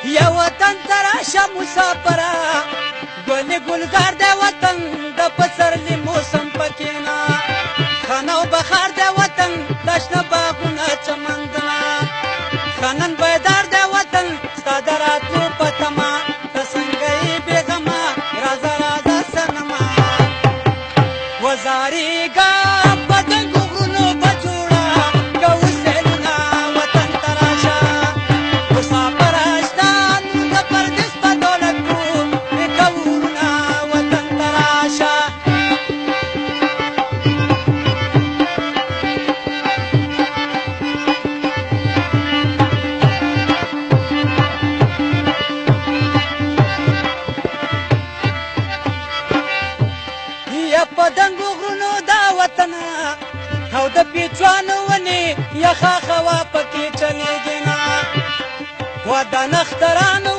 یا وطن تراشه مسافره ګل ګلګار دی وطن د پسرلي موسم پکېنا خانه او بخار دی وطن د شنه باغونه چمندونه خانن بیدار دی وطن ستا د راتلو په تمه ته څنګه یې بېغمه راځه راځه صنمه وزارېږه په دنګو غرونو په جوړه کوو سیلونه وطن ته راشه مسافره شته د پردیس په دولت کوو ورونه وطن ته راشه یا په دنګو غرونو دا وطنه او د پیچوانو ونې یخه هوا پکې چلېږي نه و د نښترانو